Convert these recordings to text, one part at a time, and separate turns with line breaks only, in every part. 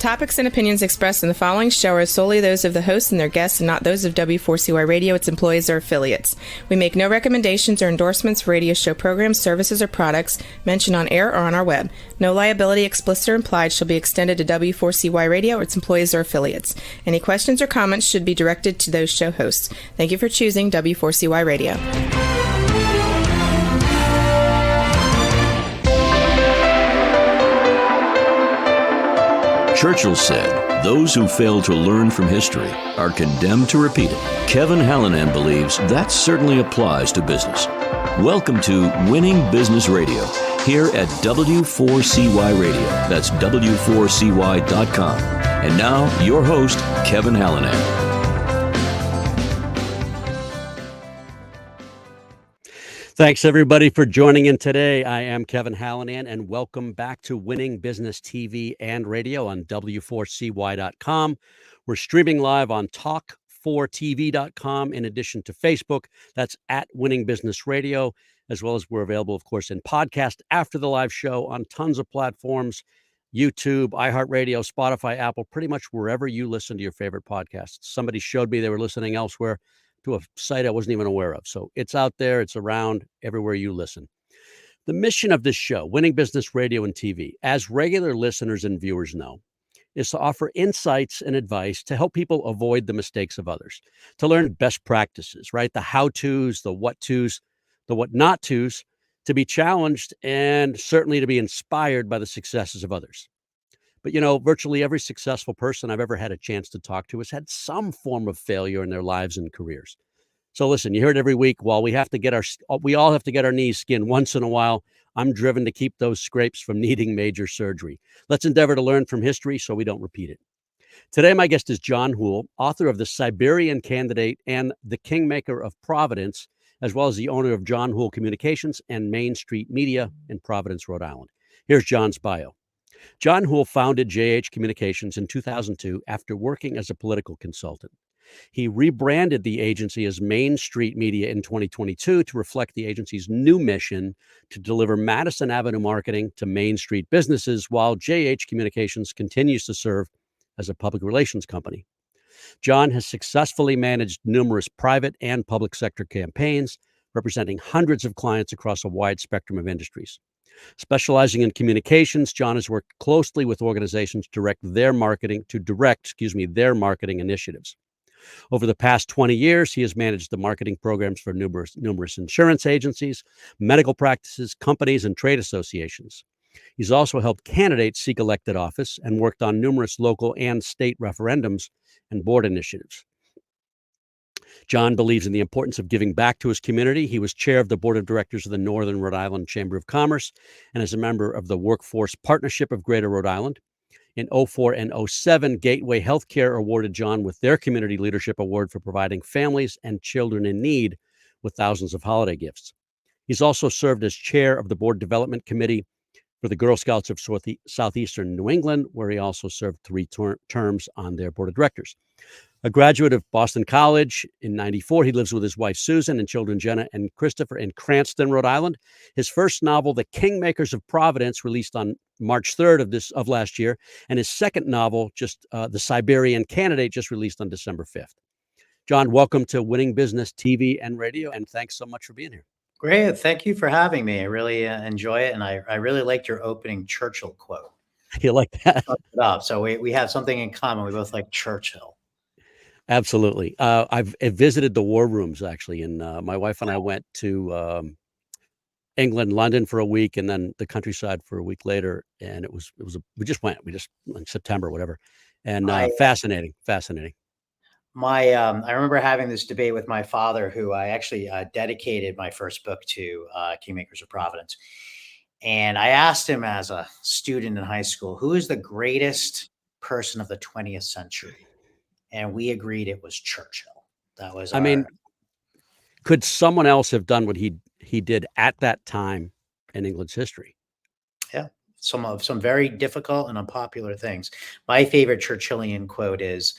topics and opinions expressed in the following show are solely those of the hosts and their guests and not those of W4CY Radio, its employees, or affiliates. We make no recommendations or endorsements for radio show programs, services, or products mentioned on air or on our web. No liability, explicit or implied, shall be extended to W4CY Radio or its employees or affiliates. Any questions or comments should be directed to those show hosts. Thank you for choosing W4CY Radio.
Churchill said, "Those who fail to learn from history are condemned to repeat it." Kevin Hallinan believes that certainly applies to business. Welcome to Winning Business Radio, here at W4CY Radio. That's W4CY.com. And now, your host, Kevin Hallinan.
Thanks, everybody, for joining in today. I am Kevin Hallinan, and welcome back to Winning Business TV and Radio on W4CY.com. We're streaming live on Talk4TV.com, in addition to Facebook. That's at Winning Business Radio, as well as we're available, of course, in podcast after the live show on tons of platforms, YouTube, iHeartRadio, Spotify, Apple, pretty much wherever you listen to your favorite podcasts. Somebody showed me they were listening elsewhere to a site I wasn't even aware of. So it's out there. It's around everywhere you listen. The mission of this show, Winning Business Radio and TV, as regular listeners and viewers know, is to offer insights and advice to help people avoid the mistakes of others, to learn best practices, right? The how-tos, the what-tos, the what-not-tos, to be challenged and certainly to be inspired by the successes of others. But, you know, virtually every successful person I've ever had a chance to talk to has had some form of failure in their lives and careers. So listen, you hear it every week. While we all have to get our knees skinned once in a while, I'm driven to keep those scrapes from needing major surgery. Let's endeavor to learn from history so we don't repeat it. Today, my guest is John Houle, author of The Siberian Candidate and The Kingmaker of Providence, as well as the owner of John Houle Communications and Main Street Media in Providence, Rhode Island. Here's John's bio. John Houle founded JH Communications in 2002 after working as a political consultant. He rebranded the agency as Main Street Media in 2022 to reflect the agency's new mission to deliver Madison Avenue marketing to Main Street businesses, while JH Communications continues to serve as a public relations company. John has successfully managed numerous private and public sector campaigns, representing hundreds of clients across a wide spectrum of industries. Specializing in communications, John has worked closely with organizations to direct their marketing initiatives. Over the past 20 years, he has managed the marketing programs for numerous insurance agencies, medical practices, companies, and trade associations. He's also helped candidates seek elected office and worked on numerous local and state referendums and board initiatives. John believes in the importance of giving back to his community. He was chair of the board of directors of the Northern Rhode Island Chamber of Commerce and is a member of the Workforce Partnership of Greater Rhode Island. In 2004 and 2007, Gateway Healthcare awarded John with their Community Leadership Award for providing families and children in need with thousands of holiday gifts. He's also served as chair of the Board Development Committee for the Girl Scouts of Southeastern New England, where he also served 3 terms on their board of directors. A graduate of Boston College in '94, he lives with his wife Susan and children Jenna and Christopher in Cranston, Rhode Island. His first novel, The Kingmakers of Providence, released on March 3rd of last year, and his second novel, The Siberian Candidate, just released on December 5th. John, welcome to Winning Business TV and Radio, and thanks so much for being here.
Great. Thank you for having me. I really enjoy it, and I really liked your opening Churchill quote.
You like that?
So we have something in common. We both like Churchill.
Absolutely. I've visited the war rooms, actually, and my wife and I went to England, London for a week, and then the countryside for a week later. And we just went in September, whatever. And fascinating.
I remember having this debate with my father, who I actually dedicated my first book to, Kingmakers of Providence. And I asked him as a student in high school, who is the greatest person of the 20th century? And we agreed it was Churchill. That was
could someone else have done what he did at that time in England's history?
Yeah. Some very difficult and unpopular things. My favorite Churchillian quote is,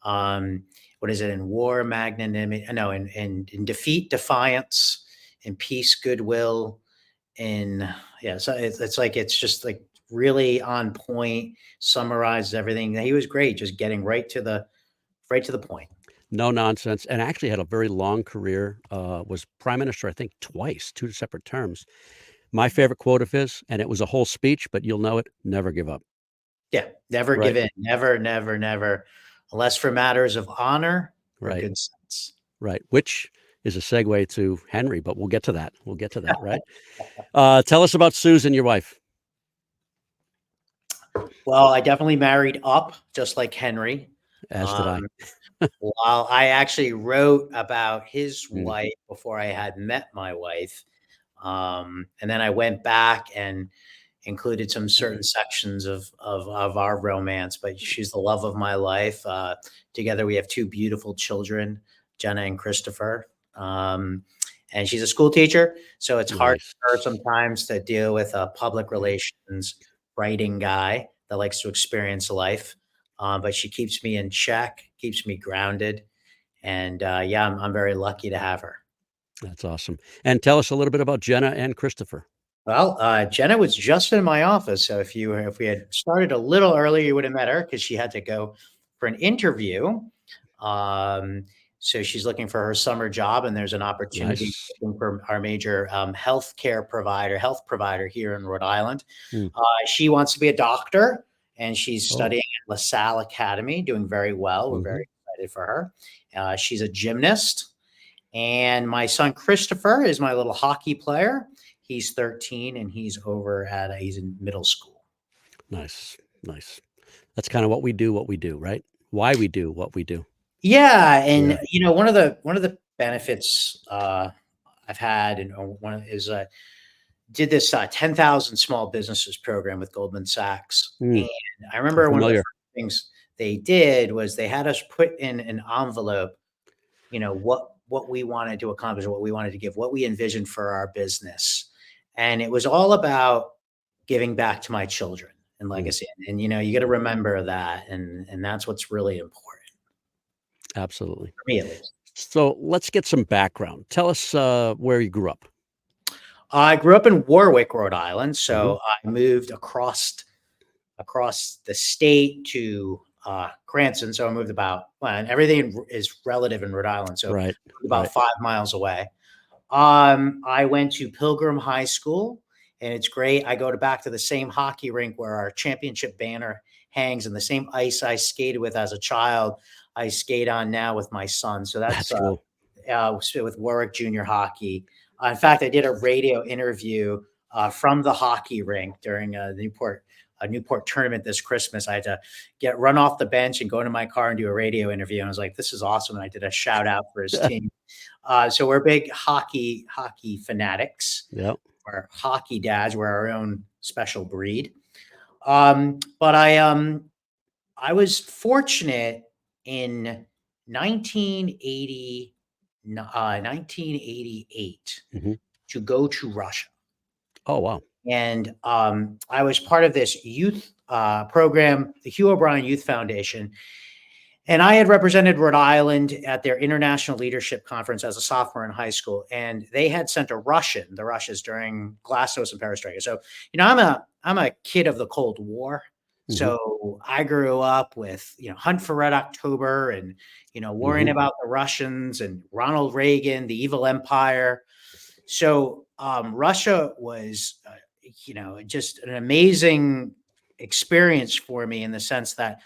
what is it? In war, magnanimity, no, in defeat, defiance, in peace, goodwill, so it's just like really on point, summarizes everything. He was great, just getting right to the point.
No nonsense, and actually had a very long career, was prime minister, I think, twice, 2 separate terms. My favorite quote of his, and it was a whole speech, but you'll know it, "Never give up."
Yeah, never give
Right,
in. Never, never, never, unless for matters of honor or
right,
good sense.
right, which is a segue to Henry, but we'll get to that. We'll get to that, right? Tell us about Susan, your wife.
Well, I definitely married up, just like Henry.
As did I.
Um, while I actually wrote about his
Mm,
wife before I had met my wife, and then I went back and included some certain sections of our romance. But she's the love of my life. Together, we have two beautiful children, Jenna and Christopher. And she's a school teacher, so it's hard
nice.
for her sometimes to deal with a public relations writing guy that likes to experience life. But she keeps me in check, keeps me grounded, and yeah, I'm very lucky to have her.
That's awesome. And tell us a little bit about Jenna and Christopher.
Well, Jenna was just in my office, so if we had started a little earlier, you would have met her because she had to go for an interview. Um, so she's looking for her summer job, and there's an opportunity
Nice.
for our major health provider here in Rhode Island.
Mm.
She wants to be a doctor, and she's
Oh,
studying at LaSalle Academy, doing very well. We're
mhm.
very excited for her. She's a gymnast. And my son Christopher is my little hockey player. He's 13 and he's in middle school.
Nice, nice. That's kinda what we do, right? Why we do what we do.
Yeah,
Yeah.
and one of the benefits I've had and one is did this 10,000 small businesses program with Goldman Sachs.
Mm,
And I
I'm
remember one of the
familiar.
first things they did was they had us put in an envelope, what we wanted to accomplish, what we wanted to give, what we envisioned for our business. And it was all about giving back to my children and
Mm,
legacy. And you got to remember that, and that's what's really important
absolutely.
for me, at least.
So, let's get some background. Tell us, where you grew up.
I grew up in Warwick, Rhode Island,
Mhm.
so I moved across the state to Cranston. So I moved and everything is relative in Rhode Island. So
Right,
about
right.
5 miles away. I went to Pilgrim High School, and it's great. I go back to the same hockey rink where our championship banner hangs, and the same ice I skated with as a child, I skate on now with my son. So that's
That's cool.
with Warwick Junior Hockey. In fact, I did a radio interview from the hockey rink during a Newport tournament this Christmas. I had to run off the bench and go into my car and do a radio interview. And I was like, "This is awesome!" And I did a shout out for his team. So we're big hockey fanatics.
Yep.
We're hockey dads. We're our own special breed. But I was fortunate in 1988
Mhm.
to go to Russia.
Oh, wow.
And I was part of this youth program, the Hugh O'Brien Youth Foundation. And I had represented Rhode Island at their international leadership conference as a sophomore in high school, and they had sent the Russians during Glasnost and Perestroika. So, I'm a kid of the Cold War.
Mhm,
So I grew up with, Hunt for Red October and, worrying
mhm.
about the Russians and Ronald Reagan, the evil empire. So Russia was, just an amazing experience for me in the sense that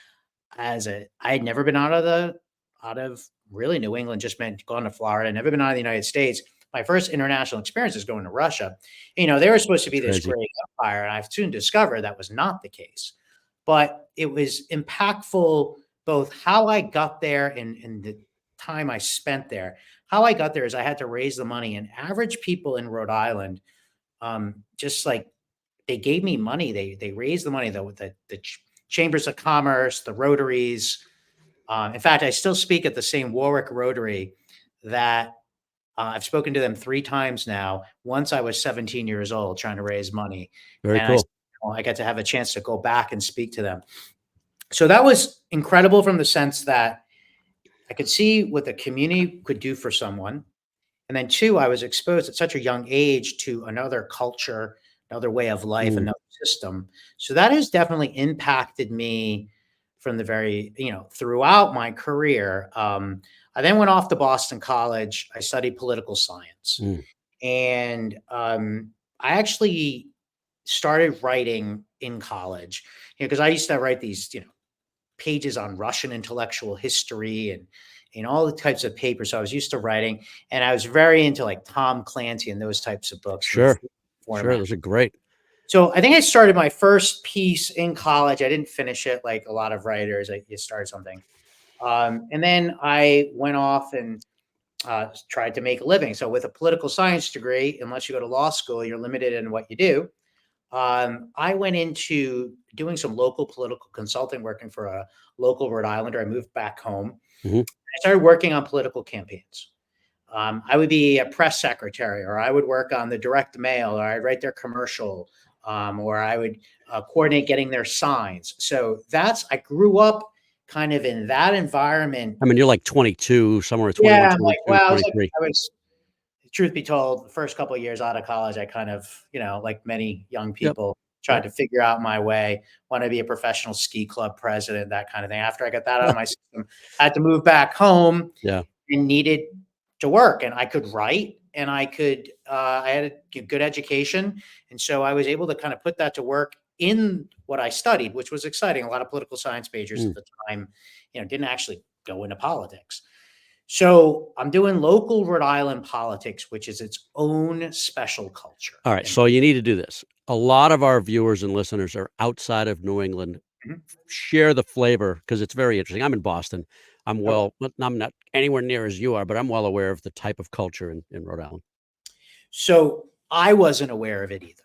I had never been out of really New England, just meant gone to Florida, never been out of the United States. My first international experience is going to Russia. They were supposed to be
It's
this
crazy.
great empire, and I've soon discovered that was not the case. But it was impactful both how I got there and the time I spent there. How I got there is I had to raise the money, and average people in Rhode Island, just like they gave me money. They raised the money though with the chambers of commerce, the Rotaries. In fact, I still speak at the same Warwick Rotary that I've spoken to them 3 times now. Once I was 17 years old trying to raise money,
Very
and
cool.
I got to have a chance to go back and speak to them. So that was incredible from the sense that I could see what the community could do for someone. And then two, I was exposed at such a young age to another culture, another way of life, another system. So that has definitely impacted me from the very, throughout my career. I then went off to Boston College. I studied political science.
Mm.
And I actually started writing in college, because I used to write these, pages on Russian intellectual history and all the types of papers. So I was used to writing, and I was very into like Tom Clancy and those types of books with
Sure. Sure.
format.
Those are great.
So I think I started my first piece in college. I didn't finish it like a lot of writers. I just started something. And then I went off and tried to make a living. So with a political science degree, unless you go to law school, you're limited in what you do. I went into doing some local political consulting, working for a local Rhode Islander. I moved back home.
Mhm.
I started working on political campaigns. I would be a press secretary, or I would work on the direct mail, or I'd write their commercial, or I would coordinate getting their signs. So I grew up kind of in that environment.
I mean, you're like 22, somewhere 21,
Yeah, I'm like,
22,
well,
23.
truth be told, the first couple of years out of college, I kind of, like many young
Yep.
people, tried to figure out my way, want to be a professional ski club president, that kind of thing. After I got that out of my system, I had to move back home
Yeah.
and needed to work. And I could write, and I had a good education. And so I was able to kind of put that to work in what I studied, which was exciting. A lot of political science majors at the time, didn't actually go into politics. So I'm doing local Rhode Island politics, which is its own special culture.
All right. So you need to do this. A lot of our viewers and listeners are outside of New England.
Mhm.
Share the flavor, because it's very interesting. I'm in Boston. I'm
Okay.
not anywhere near as you are, but I'm well aware of the type of culture in Rhode Island.
So I wasn't aware of it either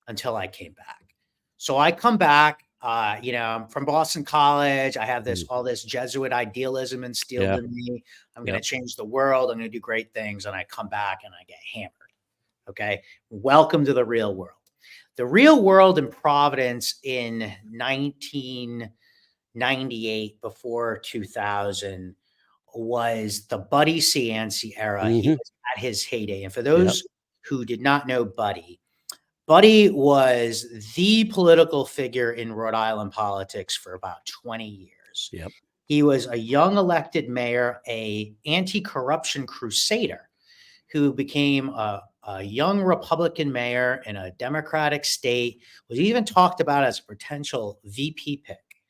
until I came back. So I come back, I'm from Boston College. I have all this Jesuit idealism instilled
Yeah.
in me. I'm going
Yep.
to change the world. I'm going to do great things. And I come back and I get hammered. Okay. Welcome to the real world. The real world in Providence in 1998, before 2000, was the Buddy Cianci era. He
Mhm.
was at his heyday. And for
Yep.
those who did not know Buddy was the political figure in Rhode Island politics for about 20 years.
Yep.
He was a young elected mayor, a anti-corruption crusader who became a young Republican mayor in a Democratic state, was even talked about as a potential VP pick.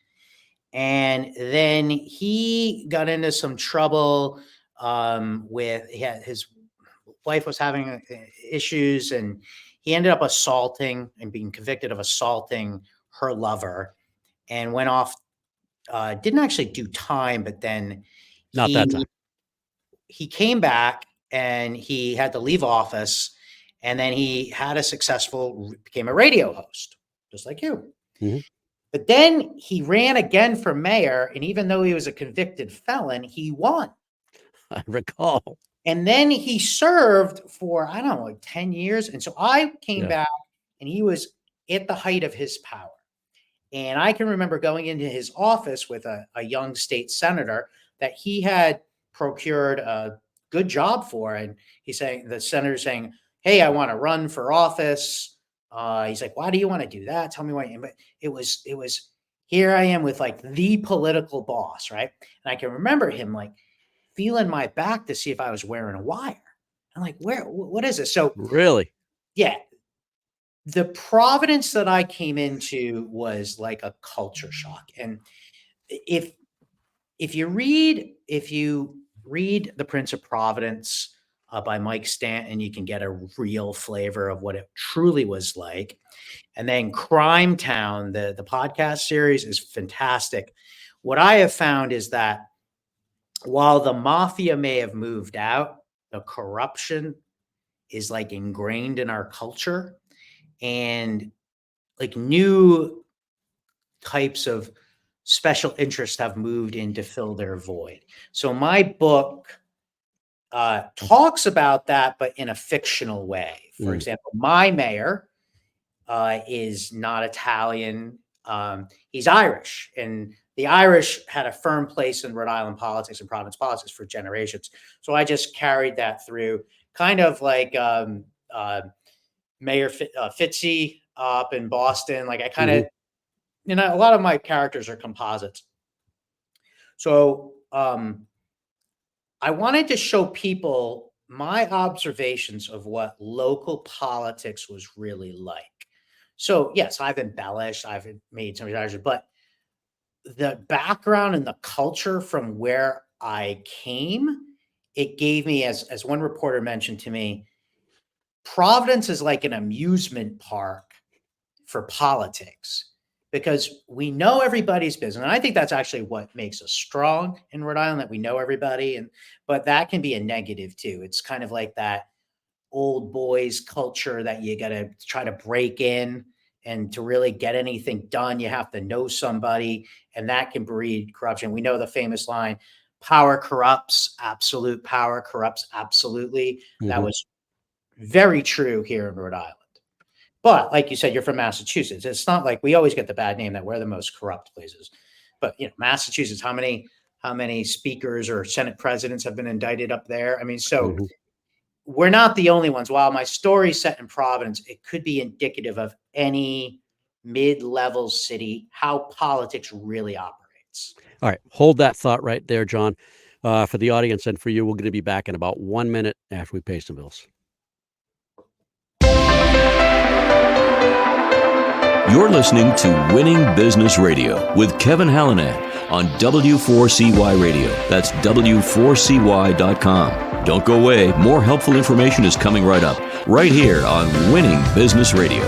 And then he got into some trouble his wife was having issues, and he ended up assaulting and being convicted of assaulting her lover, and went off, didn't actually do time, but then
Not that time.
he came back and he had to leave office, and then he had became a radio host, just like you.
Mhm.
But then he ran again for mayor, and even though he was a convicted felon, he won.
I recall.
And then he served for, I don't know, like 10 years. And so I came
Yeah.
back, and he was at the height of his power. And I can remember going into his office with a young state senator that he had procured a good job for. And the senator saying, "Hey, I want to run for office." He's like, "Why do you want to do that? Tell me why." But it was here I am with like the political boss, right? And I can remember him like feeling my back to see if I was wearing a wire. I'm like, what is this? So
Really?
yeah, the Providence that I came into was like a culture shock. And if if you read The Prince of Providence by Mike Stanton, you can get a real flavor of what it truly was like. And then Crime Town, the podcast series, is fantastic. What I have found is that while the mafia may have moved out, the corruption is like ingrained in our culture, and like new types of special interests have moved in to fill their void. So my book talks about that, but in a fictional way. For example, my mayor is not Italian. He's Irish, and the Irish had a firm place in Rhode Island politics and Providence politics for generations. So I just carried that through, kind of like Mayor Fitzy up in Boston. Like I kind of,
Mm-hmm.
a lot of my characters are composites. So I wanted to show people my observations of what local politics was really like. So yes, I've embellished, I've made some characters, but the background and the culture from where I came, it gave me, as one reporter mentioned to me, Providence is like an amusement park for politics because we know everybody's business. And I think that's actually what makes us strong in Rhode Island, that we know everybody. But that can be a negative too. It's kind of like that old boys culture that you got to try to break in, and to really get anything done, you have to know somebody, and that can breed corruption. We know the famous line, power corrupts, absolute power corrupts absolutely. That
Mm-hmm.
was very true here in Rhode Island. But like you said, you're from Massachusetts. It's not like we always get the bad name that we're the most corrupt places. But Massachusetts, how many speakers or Senate presidents have been indicted up there? I mean, so
Mm-hmm.
we're not the only ones. While my story's set in Providence, it could be indicative of any mid-level city, how politics really operates.
All right. Hold that thought right there, John. For the audience and for you, we're going to be back in about 1 minute after we pay some bills.
You're listening to Winning Business Radio with Kevin Hallinan on W4CY Radio. That's W4CY.com. Don't go away. More helpful information is coming right up, right here on Winning Business Radio.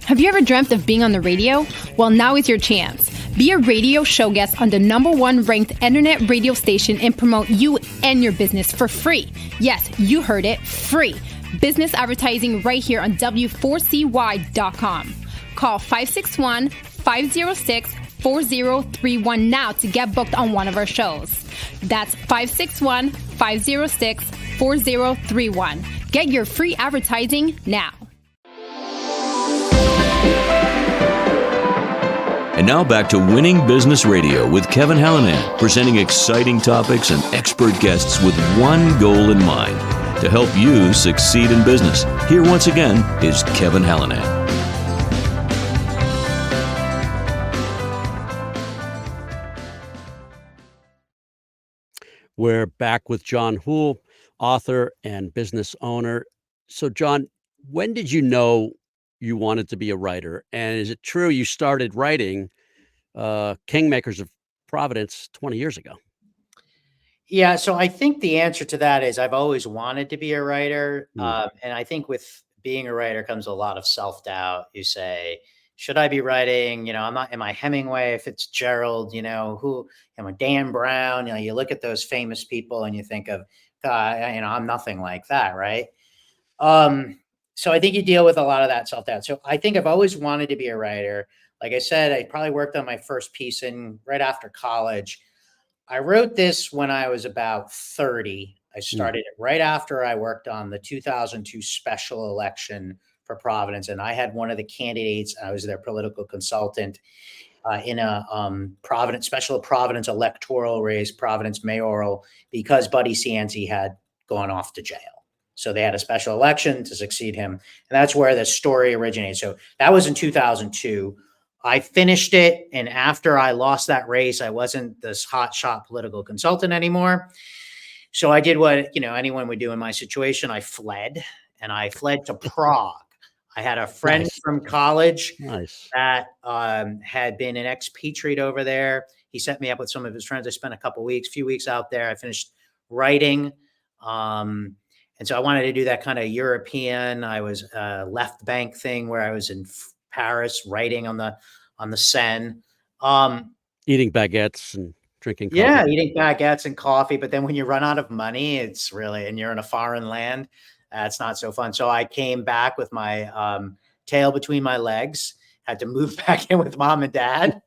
Have you ever dreamt of being on the radio? Well, now is your chance. Be a radio show guest on the #1 ranked internet radio station and promote you and your business for free. Yes, you heard it, free. Business advertising right here on W4CY.com. Call 561-506-4031 now to get booked on one of our shows. That's 561-506-4031. Get your free advertising now.
And now back to Winning Business Radio with Kevin Hallinan, presenting exciting topics and expert guests with one goal in mind, to help you succeed in business. Here once again is Kevin Hallinan.
We're back with John Houle, author and business owner. So, John, when did you know you wanted to be a writer? And is it true you started writing Kingmakers of Providence 20 years ago?
Yeah, so I think the answer to that is I've always wanted to be a writer. And I think with being a writer comes a lot of self-doubt. You say, should I be writing? Am I Hemingway, Fitzgerald, who am I, Dan Brown? You look at those famous people and you think of, God, I'm nothing like that, right? So I think you deal with a lot of that self-doubt. So I think I've always wanted to be a writer. Like I said, I probably worked on my first piece right after college. I wrote this when I was about 30. I started it right after I worked on the 2002 special election for Providence. And I had one of the candidates, I was their political consultant in a Providence electoral race, Providence mayoral, because Buddy Cianci had gone off to jail. So they had a special election to succeed him. And that's where the story originated. So that was in 2002. I finished it. And after I lost that race, I wasn't this hotshot political consultant anymore. So I did what, anyone would do in my situation. I fled to Prague. I had a friend from college that had been an expatriate over there. He set me up with some of his friends. I spent a few weeks out there. I finished writing. And so I wanted to do that kind of European. I was left bank thing where I was in Paris writing on the Seine.
Eating baguettes and drinking coffee.
Yeah, eating baguettes and coffee. But then when you run out of money, and you're in a foreign land, it's not so fun. So I came back with my tail between my legs, had to move back in with mom and dad.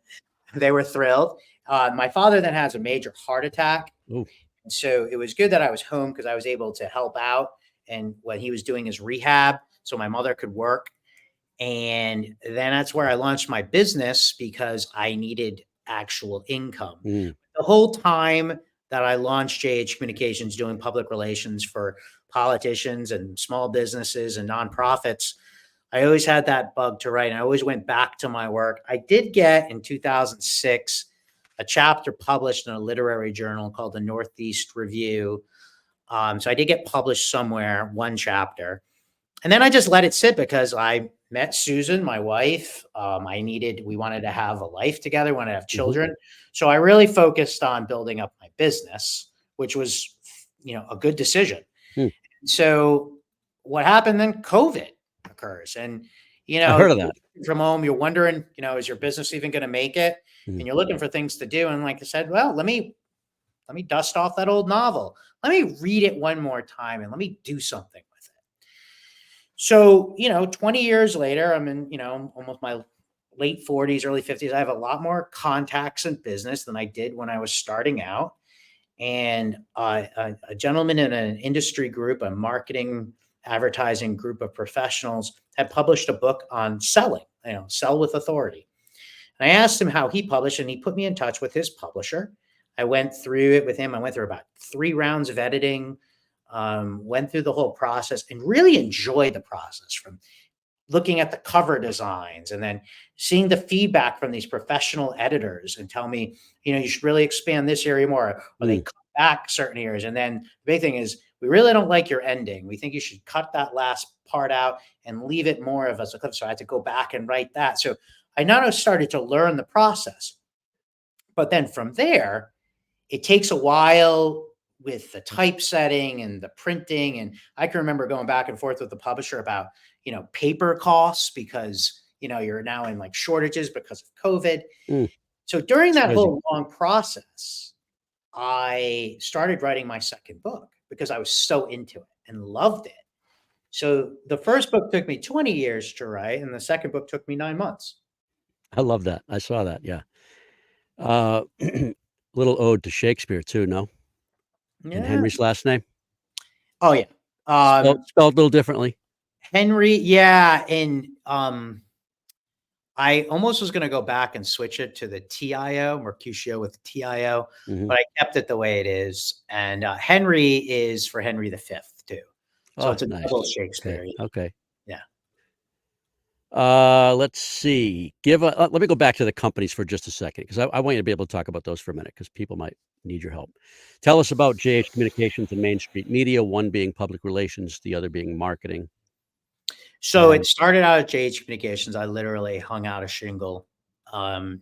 They were thrilled. My father then has a major heart attack.
Ooh.
So it was good that I was home because I was able to help out and when he was doing his rehab, so my mother could work. And then that's where I launched my business because I needed actual income. The whole time that I launched JH Communications doing public relations for politicians and small businesses and nonprofits, I always had that bug to write. And I always went back to my work. I did get in 2006 a chapter published in a literary journal called the Northeast Review. So I did get published somewhere, one chapter. And then I just let it sit because I met Susan, my wife. We wanted to have a life together, wanted to have children. So I really focused on building up my business, which was, a good decision. So what happened then? COVID occurs. And,
I heard of that.
from home, you're wondering, is your business even going to make it? And you're looking for things to do. And like I said, well, let me dust off that old novel. Let me read it one more time and let me do something with it. So, 20 years later, I'm in, almost my late 40s, early 50s. I have a lot more contacts in business than I did when I was starting out. And a gentleman in an industry group, a marketing advertising group of professionals, had published a book on selling, sell with authority. And I asked him how he published, and he put me in touch with his publisher. I went through it with him. I went through about 3 rounds of editing, went through the whole process and really enjoyed the process, from looking at the cover designs and then seeing the feedback from these professional editors and tell me, you should really expand this area more, or they cut back certain areas. And then the big thing is, we really don't like your ending. We think you should cut that last part out and leave it more of as a clip. So I had to go back and write that. So I not only started to learn the process, but then from there, it takes a while with the typesetting and the printing. And I can remember going back and forth with the publisher about, paper costs, because, you're now in like shortages because of COVID. So during that whole long process, I started writing my second book because I was so into it and loved it. So the first book took me 20 years to write, and the second book took me 9 months.
I love that. I saw that. Yeah. Little ode to Shakespeare too, no?
Yeah.
And Henry's last name?
Oh, yeah.
Spelled a little differently.
Henry, yeah. And I almost was going to go back and switch it to the TIO, Mercutio with TIO, but I kept it the way it is. And Henry is for Henry V too. So it's a double Shakespeare.
Okay.
Yeah.
Let's see. Let me go back to the companies for just a second, because I want you to be able to talk about those for a minute, because people might need your help. Tell us about JH Communications and Main Street Media, one being public relations, the other being marketing.
So it started out at JH Communications. I literally hung out a shingle,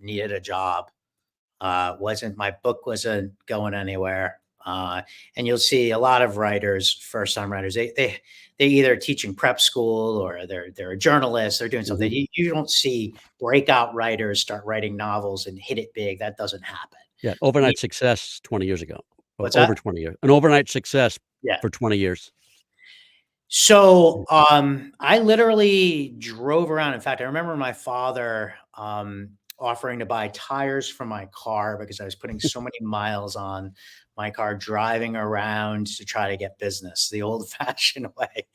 needed a job. My book wasn't going anywhere. And you'll see a lot of writers, first-time writers, they either teaching prep school, or they're a journalist, they're doing something. You don't see breakout writers start writing novels and hit it big. That doesn't happen.
Yeah, overnight success 20 years ago.
What's
over
that?
20 years. An overnight success for 20 years.
So I literally drove around. In fact, I remember my father offering to buy tires for my car because I was putting so many miles on my car, driving around to try to get business the old-fashioned way.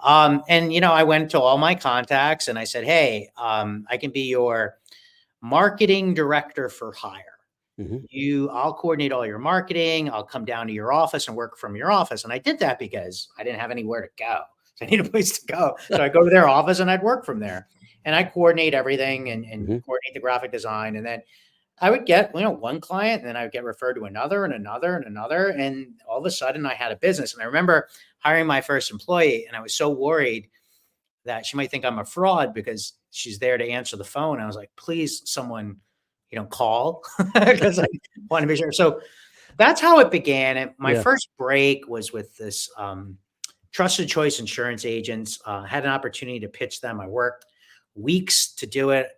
And, I went to all my contacts and I said, hey, I can be your marketing director for hire. I'll coordinate all your marketing. I'll come down to your office and work from your office. And I did that because I didn't have anywhere to go. So I need a place to go. So I go to their office and I'd work from there. And I coordinate everything and coordinate the graphic design. And then I would get, one client, and then I would get referred to another and another and another. And all of a sudden I had a business. And I remember hiring my first employee, and I was so worried that she might think I'm a fraud because she's there to answer the phone. I was like, please, someone, call, because I want to be sure. So that's how it began. And my first break was with this Trusted Choice Insurance Agents. Had an opportunity to pitch them. I worked weeks to do it.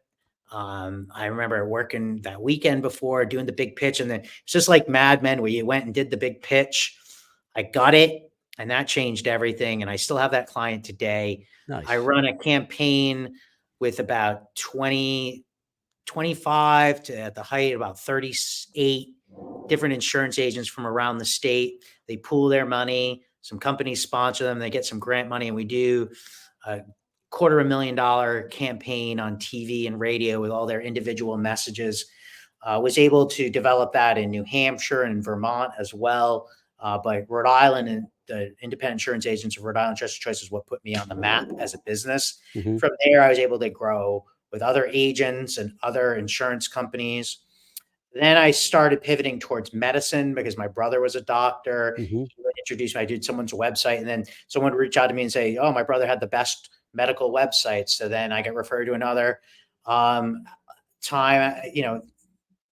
I remember working that weekend before, doing the big pitch. And then it's just like Mad Men, where you went and did the big pitch. I got it, and that changed everything. And I still have that client today. Nice. I run a campaign with about 25 to, at the height, about 38 different insurance agents from around the state. They pool their money. Some companies sponsor them. They get some grant money, and we do a $250,000 campaign on TV and radio with all their individual messages. Was able to develop that in New Hampshire and Vermont as well. But Rhode Island and the independent insurance agents of Rhode Island Trusted Choice is what put me on the map as a business.
Mm-hmm.
From there, I was able to grow with other agents and other insurance companies. Then I started pivoting towards medicine because my brother was a doctor.
Mm-hmm.
He would introduce me. I did someone's website, and then someone would reach out to me and say, "Oh, my brother had the best medical website." So then I get referred to another time,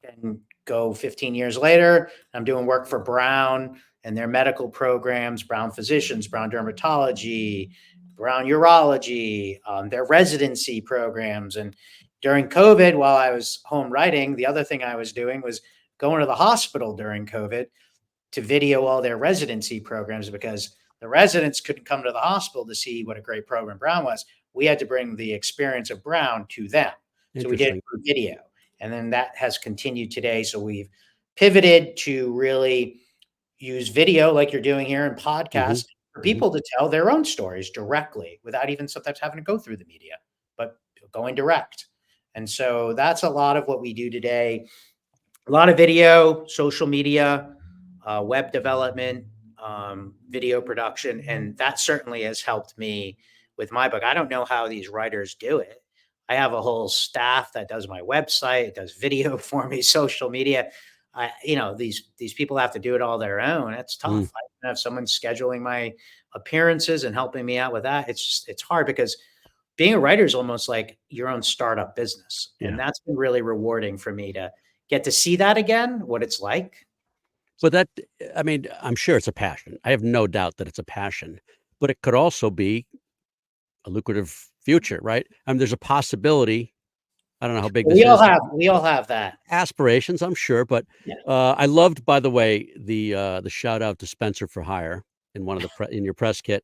and go 15 years later, I'm doing work for Brown and their medical programs, Brown Physicians, Brown Dermatology, Brown Urology, their residency programs. And during COVID, while I was home writing, the other thing I was doing was going to the hospital during COVID to video all their residency programs, because the residents couldn't come to the hospital to see what a great program Brown was. We had to bring the experience of Brown to them. So we did it through video. And then that has continued today. So we've pivoted to really use video like you're doing here in podcasts for people to tell their own stories directly without even sometimes having to go through the media, but going direct. And so that's a lot of what we do today. A lot of video, social media, web development, video production. And that certainly has helped me with my book. I don't know how these writers do it. I have a whole staff that does my website, does video for me, social media. These people have to do it all their own. It's tough. I have someone scheduling my appearances and helping me out with that. It's hard because being a writer is almost like your own startup business. And that's been really rewarding for me to get to see that again, what it's like.
But I'm sure it's a passion. I have no doubt that it's a passion, but it could also be a lucrative future, right? There's a possibility. I don't know how big this is.
We all have that
aspirations, I'm sure. But I loved, by the way, the shout out to Spencer for Hire in one of in your press kit.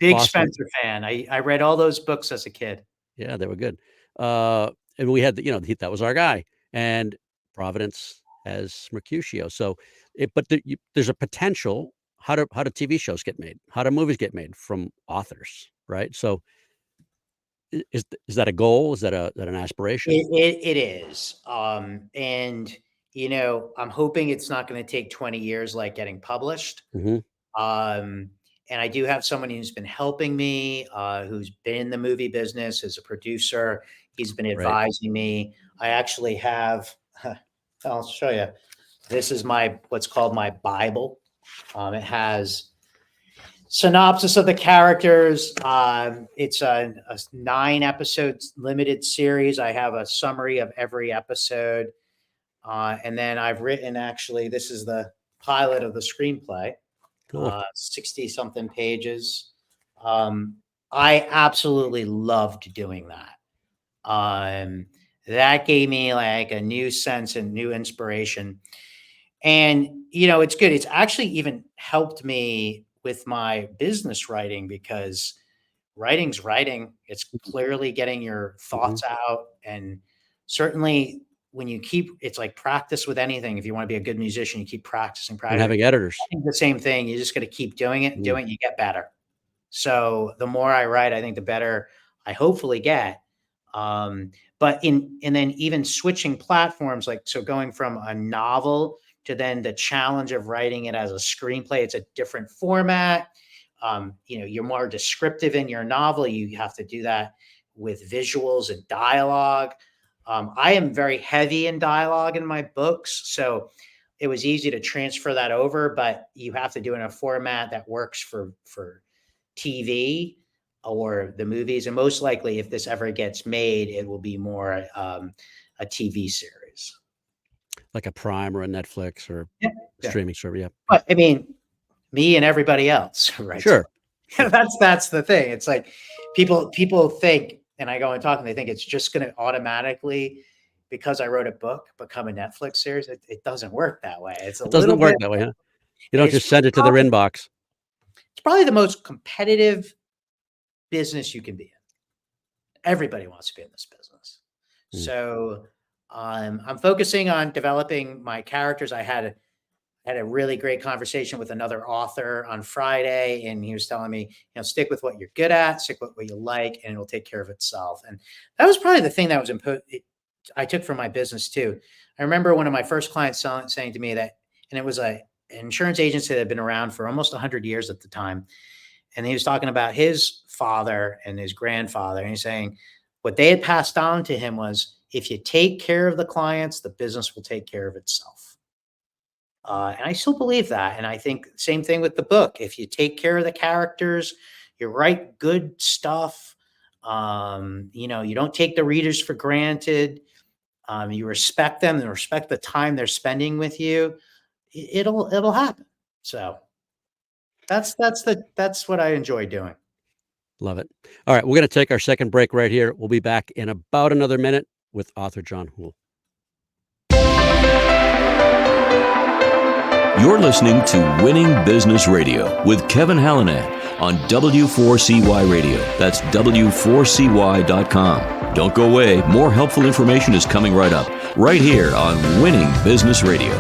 Big Boston. Spencer fan. I read all those books as a kid.
Yeah, they were good. And we had that was our guy, and Providence has Mercutio. So, there's a potential. How do TV shows get made? How do movies get made from authors? Right. So, is that a goal? Is that an aspiration?
It is. And I'm hoping it's not going to take 20 years like getting published. And I do have someone who's been helping me, who's been in the movie business as a producer. He's been advising me. I actually have. I'll show you. This is what's called my Bible. It has synopsis of the characters. It's a 9 episodes limited series. I have a summary of every episode. And then I've written, this is the pilot of the screenplay. Cool. 60 something pages. I absolutely loved doing that. That gave me like a new sense and new inspiration. And, it's good. It's actually even helped me with my business writing, because writing's writing. It's clearly getting your thoughts out. And certainly when it's like practice with anything. If you want to be a good musician, you keep practicing.
And having editors.
I think the same thing. You just got to keep doing it, you get better. So the more I write, I think the better I hopefully get. And then even switching platforms, so going from a novel to then the challenge of writing it as a screenplay, it's a different format. You're more descriptive in your novel. You have to do that with visuals and dialogue. I am very heavy in dialogue in my books, so it was easy to transfer that over, but you have to do it in a format that works for TV or the movies. And most likely, if this ever gets made, it will be more a TV series.
Like a Prime or a Netflix or streaming service. Yeah.
But I mean, me and everybody else, right?
Sure.
So that's the thing. It's like people think, and I go and talk and they think it's just going to automatically, because I wrote a book, become a Netflix series. It doesn't work that way. It
doesn't work that way, huh? You don't just send it to their inbox.
It's probably the most competitive business you can be in. Everybody wants to be in this business. So I'm focusing on developing my characters. I had a really great conversation with another author on Friday, and he was telling me, stick with what you're good at, stick with what you like, and it'll take care of itself. And that was probably the thing that was I took from my business too. I remember one of my first clients saying to me that, and it was insurance agents that had been around for almost 100 years at the time. And he was talking about his father and his grandfather. And he's saying what they had passed on to him was, if you take care of the clients, the business will take care of itself. And I still believe that. And I think same thing with the book. If you take care of the characters, you write good stuff. You don't take the readers for granted. You respect them and respect the time they're spending with you. It'll happen. So that's what I enjoy doing.
Love it. All right, we're going to take our second break right here. We'll be back in about another minute with author John Houle.
You're listening to Winning Business Radio with Kevin Hallinan on W4CY Radio. That's W4CY.com. Don't go away. More helpful information is coming right up, right here on Winning Business Radio.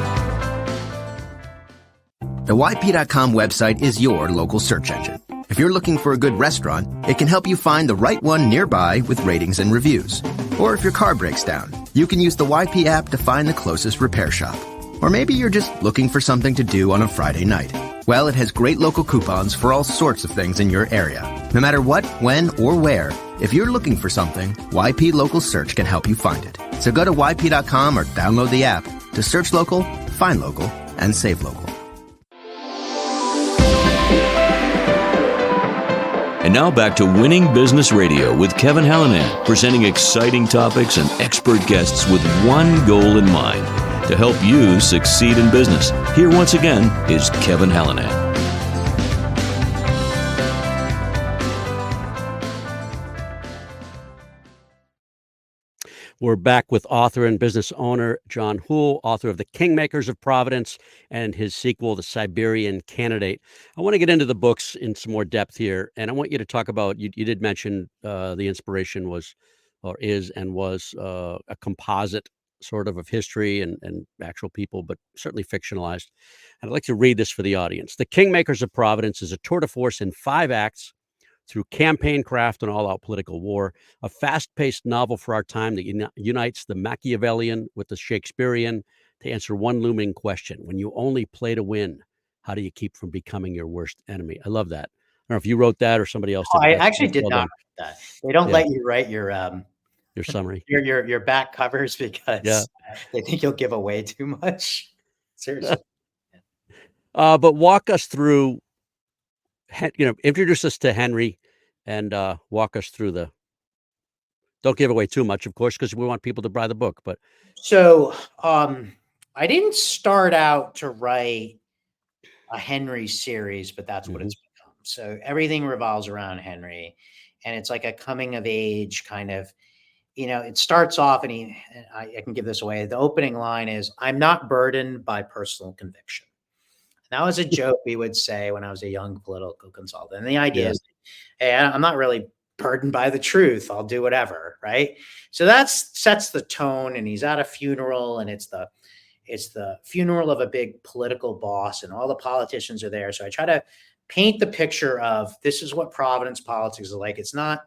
The YP.com website is your local search engine. If you're looking for a good restaurant, it can help you find the right one nearby with ratings and reviews. Or if your car breaks down, you can use the YP app to find the closest repair shop. Or maybe you're just looking for something to do on a Friday night. Well, it has great local coupons for all sorts of things in your area. No matter what, when, or where, if you're looking for something, YP Local Search can help you find it. So go to YP.com or download the app to search local, find local, and save local.
And now back to Winning Business Radio with Kevin Hallinan, presenting exciting topics and expert guests with one goal in mind: to help you succeed in business. Here once again is Kevin Hallinan.
We're back with author and business owner John Houle, author of The Kingmakers of Providence and his sequel, The Siberian Candidate. I want to get into the books in some more depth here, and I want you to talk about, you did mention the inspiration was a composite sort of history and actual people, but certainly fictionalized. And I'd like to read this for the audience. The Kingmakers of Providence is a tour de force in 5 acts through campaign craft and all-out political war, a fast-paced novel for our time that unites the Machiavellian with the Shakespearean to answer one looming question: when you only play to win, how do you keep from becoming your worst enemy? I love that. I don't know if you wrote that or somebody else did.
I actually did not write that. They don't let you write your
summary,
your back covers because they think you'll give away too much. Seriously.
But walk us through, introduce us to Henry and walk us through don't give away too much, of course, because we want people to buy the book. But
so I didn't start out to write a Henry series, but that's what it's become. So everything revolves around Henry, and it's like a coming of age kind of, it starts off, and I can give this away. The opening line is, "I'm not burdened by personal conviction." That was a joke we would say when I was a young political consultant. And the idea is, hey, I'm not really burdened by the truth. I'll do whatever, right? So that sets the tone. And he's at a funeral, and it's the funeral of a big political boss, and all the politicians are there. So I try to paint the picture of, this is what Providence politics is like. It's not,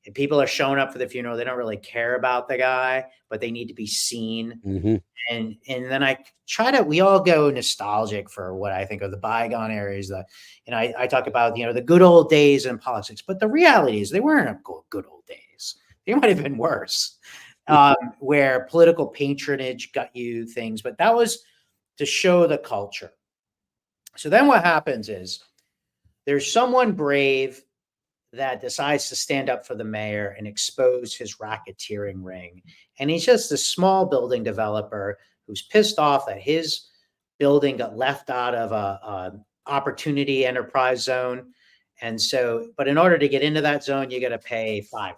if people are showing up for the funeral, they don't really care about the guy, but they need to be seen.
Mm-hmm.
And then I try to, we all go nostalgic for what I think are the bygone areas that, I talk about, the good old days in politics, but the reality is they weren't good old days. They might have been worse, where political patronage got you things, but that was to show the culture. So then what happens is there's someone brave that decides to stand up for the mayor and expose his racketeering ring. And he's just a small building developer who's pissed off that his building got left out of a opportunity enterprise zone. And so, but in order to get into that zone, you got to pay $5,000.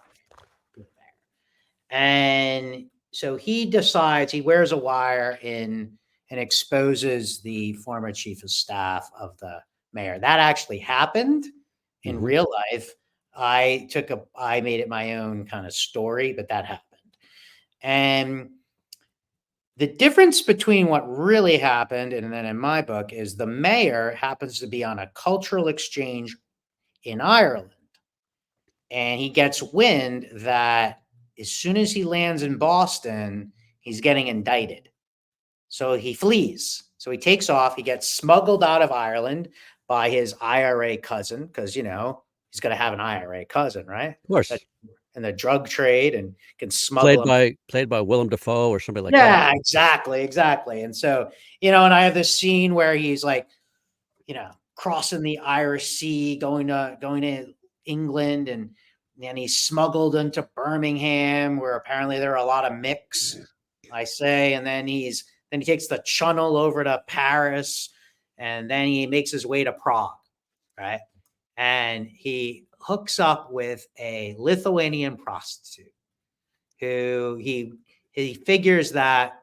And so he decides, he wears a wire and exposes the former chief of staff of the mayor. That actually happened in real life. I made it my own kind of story, but that happened. And the difference between what really happened and then in my book is the mayor happens to be on a cultural exchange in Ireland. And he gets wind that as soon as he lands in Boston, he's getting indicted. So he flees. So he takes off. He gets smuggled out of Ireland by his IRA cousin, because, you know, he's going to have an IRA cousin, right?
Of course.
In the drug trade, and can smuggle him.
Played by Willem Dafoe or somebody like that.
Yeah, exactly. And so, you know, and I have this scene where he's like, you know, crossing the Irish Sea, going to England, and then he's smuggled into Birmingham, where apparently there are a lot of mix, I say, and then he takes the Channel over to Paris, and then he makes his way to Prague, right? And he hooks up with a Lithuanian prostitute who he figures that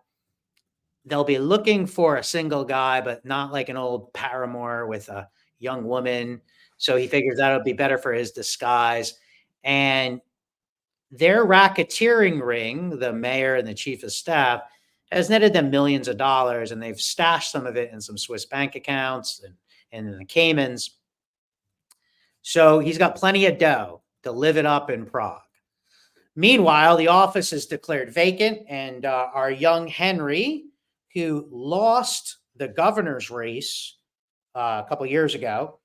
they'll be looking for a single guy, but not like an old paramour with a young woman. So he figures that would be better for his disguise. And their racketeering ring, the mayor and the chief of staff, has netted them millions of dollars, and they've stashed some of it in some Swiss bank accounts and in the Caymans. So he's got plenty of dough to live it up in Prague. Meanwhile, the office is declared vacant, and our young Henry, who lost the governor's race a couple of years ago,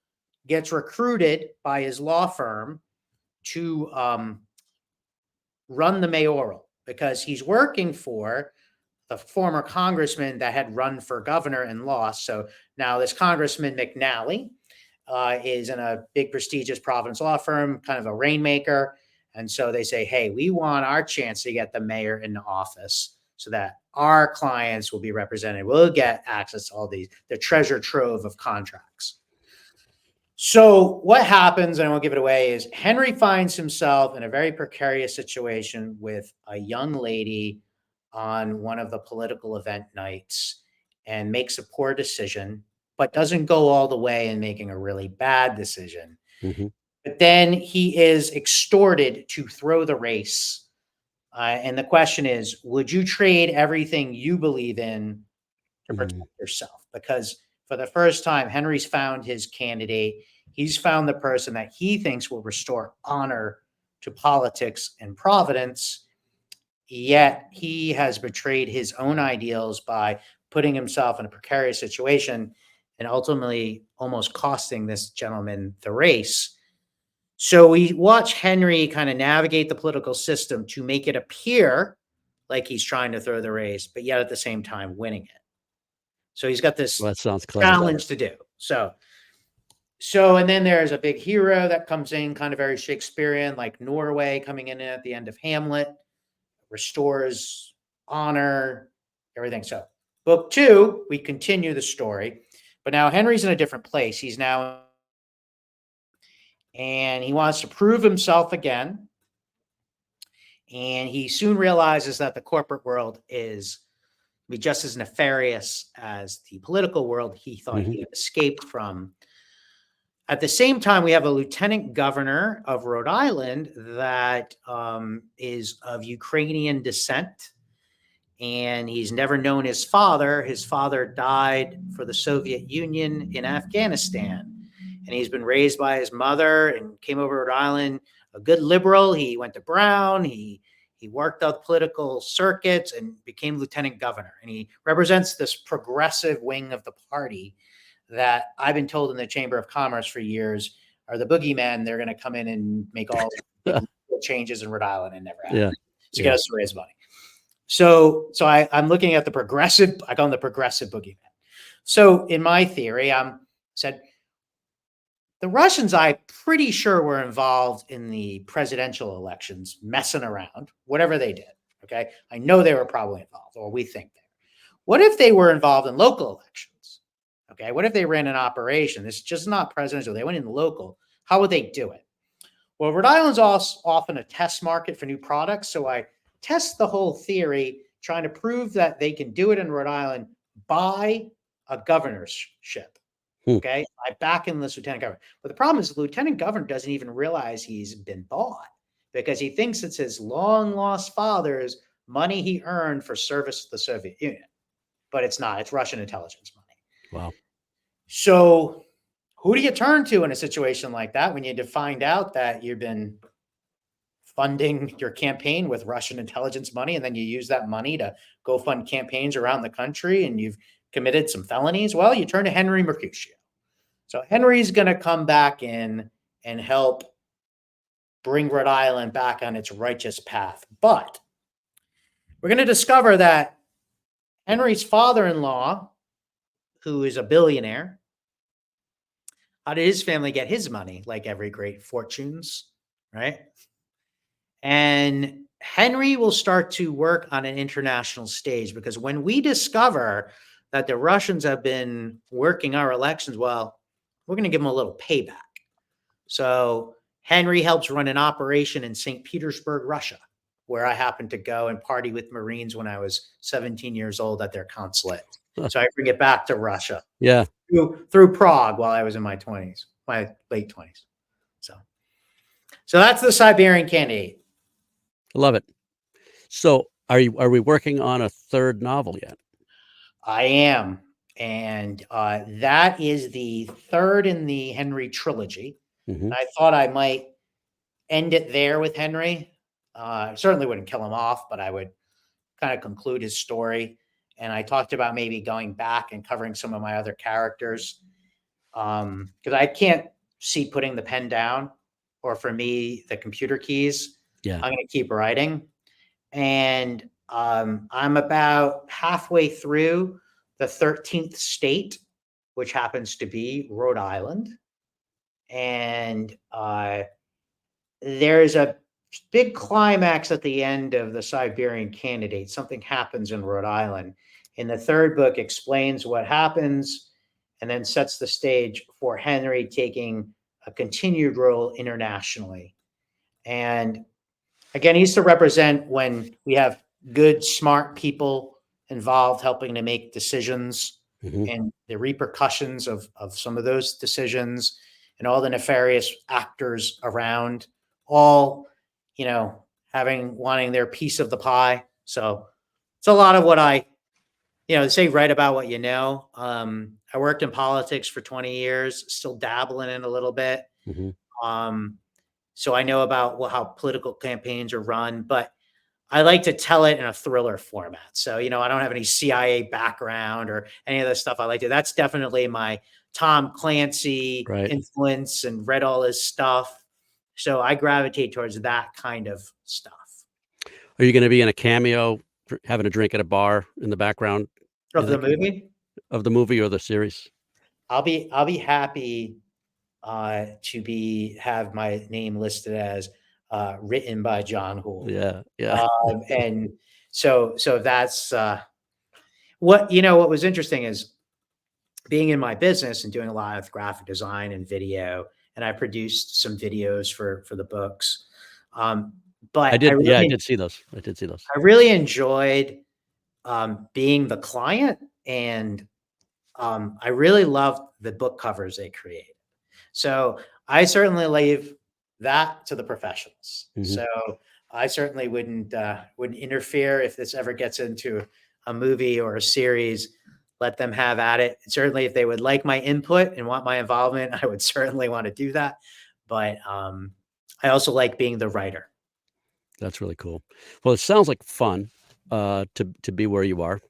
gets recruited by his law firm to run the mayoral, because he's working for the former congressman that had run for governor and lost. So now this Congressman McNally is in a big prestigious Providence law firm, kind of a rainmaker. And so they say, hey, we want our chance to get the mayor in the office so that our clients will be represented. We'll get access to all the treasure trove of contracts. So what happens, and I won't give it away, is Henry finds himself in a very precarious situation with a young lady on one of the political event nights, and makes a poor decision, but doesn't go all the way in making a really bad decision.
Mm-hmm.
But then he is extorted to throw the race. And the question is, would you trade everything you believe in to protect yourself? Because for the first time, Henry's found his candidate. He's found the person that he thinks will restore honor to politics and Providence. Yet he has betrayed his own ideals by putting himself in a precarious situation and ultimately almost costing this gentleman the race. So we watch Henry kind of navigate the political system to make it appear like he's trying to throw the race, but yet at the same time winning it. So he's got this
that sounds clever.
Challenge to do. So, and then there's a big hero that comes in, kind of very Shakespearean, like Norway coming in at the end of Hamlet, restores honor, everything. So book 2, we continue the story, but now Henry's in a different place. He's now, and he wants to prove himself again. And he soon realizes that the corporate world is just as nefarious as the political world he thought he had escaped from. At the same time, we have a lieutenant governor of Rhode Island that is of Ukrainian descent, and he's never known his father. His father died for the Soviet Union in Afghanistan, and he's been raised by his mother and came over to Rhode Island, a good liberal. He went to Brown. He worked out political circuits and became lieutenant governor, and he represents this progressive wing of the party that I've been told in the Chamber of Commerce for years are the boogeymen. They're going to come in and make all the changes in Rhode Island and never happen. To get us to raise money. So I'm looking at the progressive, I call them the progressive boogeyman. So in my theory, said the Russians, I'm pretty sure were involved in the presidential elections, messing around, whatever they did. Okay. I know they were probably involved, or we think they were. What if they were involved in local elections? Okay, what if they ran an operation? It's just not presidential. They went in local. How would they do it? Well, Rhode Island's often a test market for new products. So I test the whole theory, trying to prove that they can do it in Rhode Island by a governorship. Okay, I back in this lieutenant governor. But the problem is the lieutenant governor doesn't even realize he's been bought, because he thinks it's his long lost father's money he earned for service to the Soviet Union. But it's not. It's Russian intelligence money.
Wow.
So who do you turn to in a situation like that when you find out that you've been funding your campaign with Russian intelligence money, and then you use that money to go fund campaigns around the country, and you've committed some felonies. Well, you turn to Henry Mercutio. So Henry's going to come back in and help bring Rhode Island back on its righteous path. But we're going to discover that Henry's father-in-law, who is a billionaire, how did his family get his money? Like every great fortunes, right? And Henry will start to work on an international stage, because when we discover that the Russians have been working our elections, well, we're going to give them a little payback. So Henry helps run an operation in St. Petersburg, Russia, where I happened to go and party with Marines when I was 17 years old at their consulate. So I bring it back to Russia.
Yeah.
Through Prague while I was in my 20s, my late 20s. So that's the Siberian Candidate.
I love it. So are we working on a third novel yet?
I am. And that is the third in the Henry trilogy.
Mm-hmm.
I thought I might end it there with Henry. I certainly wouldn't kill him off, but I would kind of conclude his story. And I talked about maybe going back and covering some of my other characters, because I can't see putting the pen down, or for me, the computer keys.
Yeah.
I'm going to keep writing. And I'm about halfway through the 13th state, which happens to be Rhode Island. And there's a big climax at the end of the Siberian Candidate. Something happens in Rhode Island. In the third book, explains what happens and then sets the stage for Henry taking a continued role internationally. And again, he's to represent when we have good, smart people involved helping to make decisions,
Mm-hmm.
and the repercussions of some of those decisions, and all the nefarious actors around, all, wanting their piece of the pie. So it's a lot of what I, say, write about what you know. I worked in politics for 20 years, still dabbling in a little bit.
Mm-hmm.
So I know about how political campaigns are run, but I like to tell it in a thriller format. So, I don't have any CIA background or any of the stuff I like to. That's definitely my Tom Clancy
Right.
influence, and read all his stuff. So I gravitate towards that kind of stuff.
Are you going to be in a cameo, having a drink at a bar in the background
Of the movie?
Of the movie or the series?
I'll be happy to have my name listed as written by John Houle.
Yeah. Yeah.
And so that's what was interesting is being in my business and doing a lot of graphic design and video, and I produced some videos for the books. But
I did see those.
I really enjoyed being the client, and I really loved the book covers they create. So I certainly leave that to the professionals.
Mm-hmm.
So I certainly wouldn't interfere if this ever gets into a movie or a series. Let them have at it. And certainly, if they would like my input and want my involvement, I would certainly want to do that. But I also like being the writer.
That's really cool. Well, it sounds like fun to be where you are,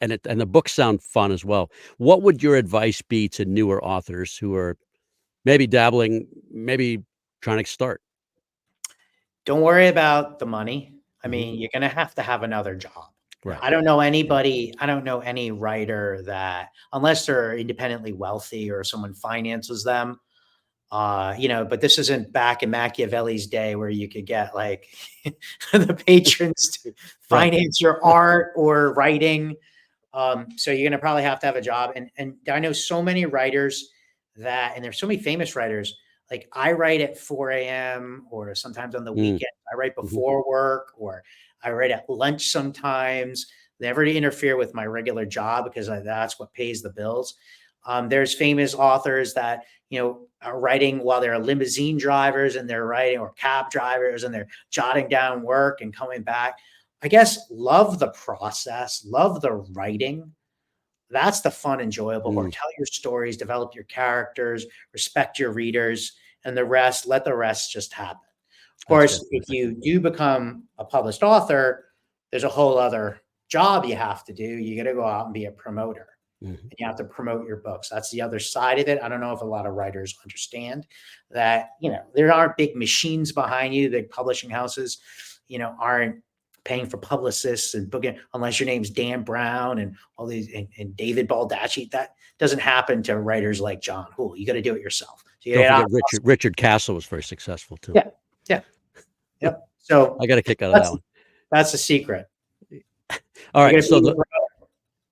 and the books sound fun as well. What would your advice be to newer authors who are maybe dabbling, maybe trying to start?
Don't worry about the money. I mean, you're going to have another job.
Right.
I don't know anybody. I don't know any writer that, unless they're independently wealthy or someone finances them, but this isn't back in Machiavelli's day where you could get like the patrons to finance your art or writing. So you're going to probably have to have a job. And I know so many writers and there's so many famous writers. Like I write at 4 a.m. or sometimes on the weekend. I write before work, or I write at lunch sometimes. Never to interfere with my regular job, because that's what pays the bills. There's famous authors that, are writing while they're limousine drivers, and they're writing, or cab drivers, and they're jotting down work and coming back. I guess love the process, love the writing. That's the fun, enjoyable part. Tell your stories, develop your characters, respect your readers, and let the rest just happen. Of course, if you do become a published author, there's a whole other job you have to do. You got to go out and be a promoter.
Mhm.
and you have to promote your books. That's the other side of it. I don't know if a lot of writers understand that, there aren't big machines behind you. Big publishing houses, aren't paying for publicists and booking unless your name's Dan Brown and all these and David Baldacci. That doesn't happen to writers like John Houle. You got to do it yourself. So you
Don't
get
forget
out.
Richard Castle was very successful too.
Yeah. Yeah. Yep. So
I got a kick out of
that's
that one.
that's the secret.
All
You
right,
gotta
so
be-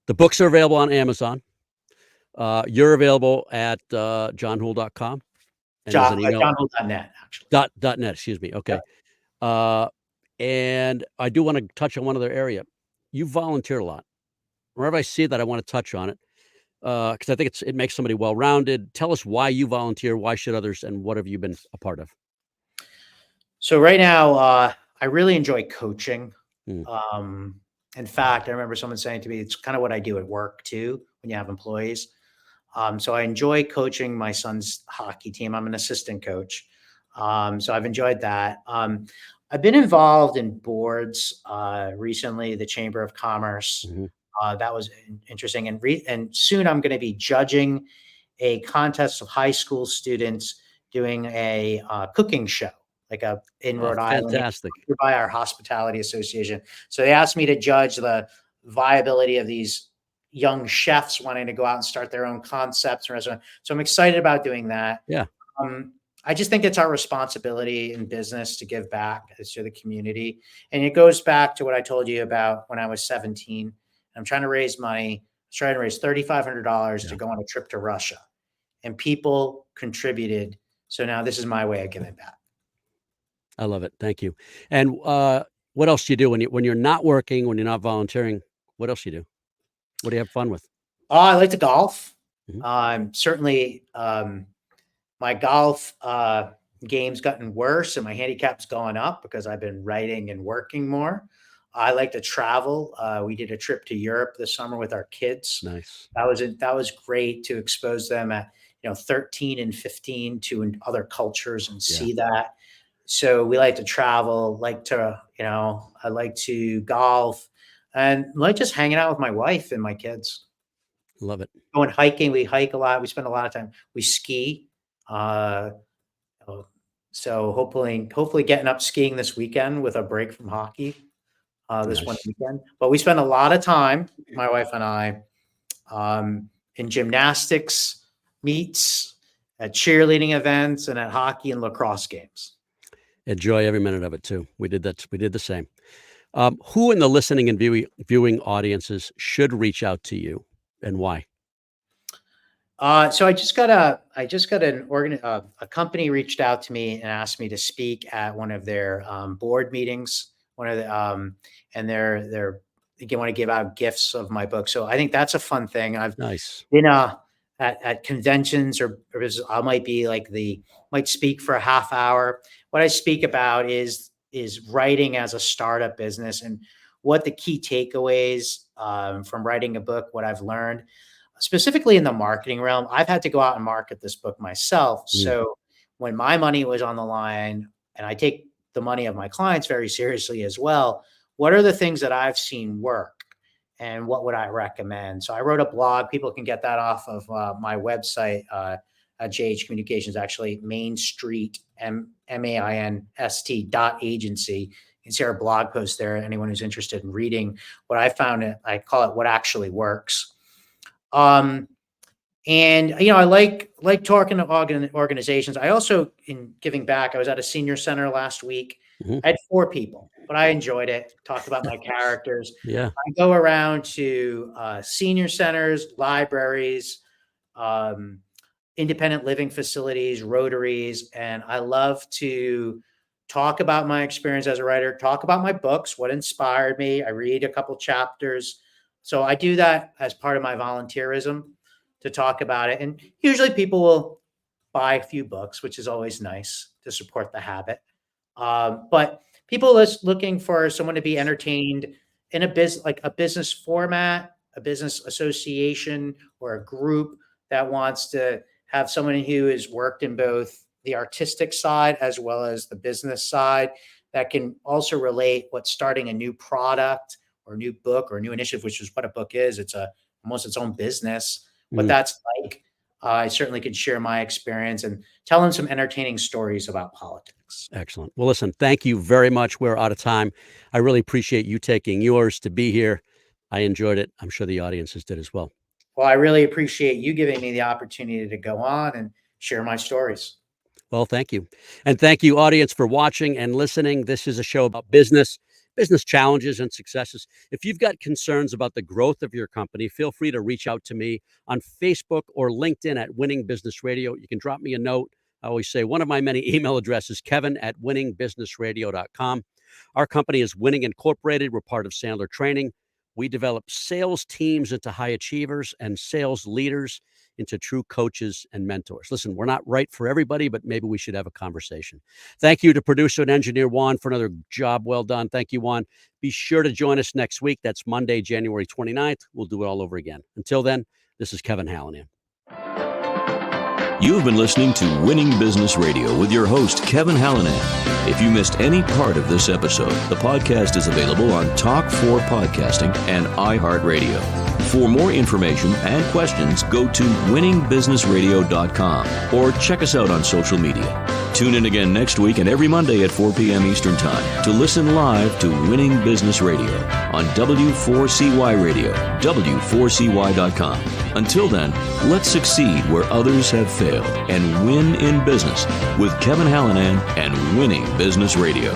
the books are available on Amazon. You're available at johnhoule.com. And there's an email.
JohnHoule.net, actually.
.net, excuse me. Okay. And I do want to touch on one other area. You volunteer a lot. Wherever I see that, I want to touch on it because I think it makes somebody well-rounded. Tell us why you volunteer. Why should others? And what have you been a part of?
So right now, I really enjoy coaching.
Mm.
In fact, I remember someone saying to me, it's kind of what I do at work too, when you have employees. So I enjoy coaching my son's hockey team. I'm an assistant coach. So I've enjoyed that. I've been involved in boards recently, the Chamber of Commerce.
Mhm.
That was interesting. And soon I'm going to be judging a contest of high school students doing a cooking show, in
Oh,
Rhode Island,
fantastic.
by our hospitality association. So they asked me to judge the viability of these young chefs wanting to go out and start their own concepts and restaurant. So I'm excited about doing that.
Yeah.
I just think it's our responsibility in business to give back to the community. And it goes back to what I told you about when I was 17. I'm trying to raise money. I was trying to raise $3,500 to go on a trip to Russia, and people contributed. So now this is my way of giving back.
I love it. Thank you. And what else do you do when you're not working, when you're not volunteering? What else do you do? What do you have fun with?
I like to golf.
Mhm.
Certainly, my golf game's gotten worse and my handicap's gone up because I've been writing and working more. I like to travel. We did a trip to Europe this summer with our kids.
Nice.
That was great to expose them at 13 and 15 to other cultures and see that. So we like to travel, I like to golf, and like just hanging out with my wife and my kids.
Love it.
Going hiking, we hike a lot. We spend a lot of time. We ski. Uh, so hopefully getting up skiing this weekend with a break from hockey this one
Nice.
weekend. But we spend a lot of time, my wife and I, in gymnastics meets, at cheerleading events, and at hockey and lacrosse games.
Enjoy every minute of it too. We did that. We did the same. Who in the listening and viewing audiences should reach out to you, and why?
So I just got a company reached out to me and asked me to speak at one of their board meetings. One of the and they want to give out gifts of my book. So I think that's a fun thing. I've
Nice.
been at conventions or I might speak for a half hour. What I speak about is writing as a startup business and what the key takeaways from writing a book, what I've learned. Specifically in the marketing realm, I've had to go out and market this book myself. So when my money was on the line, and I take the money of my clients very seriously as well, what are the things that I've seen work and what would I recommend? So I wrote a blog. People can get that off of my website at JH Communications, actually Main Street, MAINST.agency. You can see our blog post there. Anyone who's interested in reading what I found, I call it What Actually Works. And I like talking to organizations. I also, in giving back, I was at a senior center last week.
Mhm.
I had 4 people, but I enjoyed it. Talked about my characters.
Yeah.
I go around to senior centers, libraries, independent living facilities, Rotaries, and I love to talk about my experience as a writer, talk about my books, what inspired me. I read a couple chapters. So I do that as part of my volunteerism to talk about it. And usually people will buy a few books, which is always nice to support the habit. But people are looking for someone to be entertained in a business format, a business association, or a group that wants to have someone who has worked in both the artistic side as well as the business side that can also relate what starting a new product or new book or new initiative, which is what a book is. It's a almost its own business, what that's like. I certainly could share my experience and tell them some entertaining stories about politics.
Excellent. Well, listen, thank you very much. We're out of time. I really appreciate you taking yours to be here. I enjoyed it. I'm sure the audiences did as well.
Well, I really appreciate you giving me the opportunity to go on and share my stories.
Well, thank you. And thank you, audience, for watching and listening. This is a show about business challenges and successes. If you've got concerns about the growth of your company, feel free to reach out to me on Facebook or LinkedIn at Winning Business Radio. You can drop me a note. I always say one of my many email addresses, kevin@winningbusinessradio.com. Our company is Winning Incorporated. We're part of Sandler Training. We develop sales teams into high achievers and sales leaders into true coaches and mentors. Listen, we're not right for everybody, but maybe we should have a conversation. Thank you to producer and engineer Juan for another job well done. Thank you, Juan. Be sure to join us next week. That's Monday, January 29th. We'll do it all over again. Until then, this is Kevin Hallinan.
You've been listening to Winning Business Radio with your host, Kevin Hallinan. If you missed any part of this episode, the podcast is available on Talk4 Podcasting and iHeartRadio. For more information and questions, go to winningbusinessradio.com or check us out on social media. Tune in again next week and every Monday at 4 p.m. Eastern Time to listen live to Winning Business Radio on W4CY Radio, W4CY.com. Until then, let's succeed where others have failed and win in business with Kevin Hallinan and Winning Business Radio.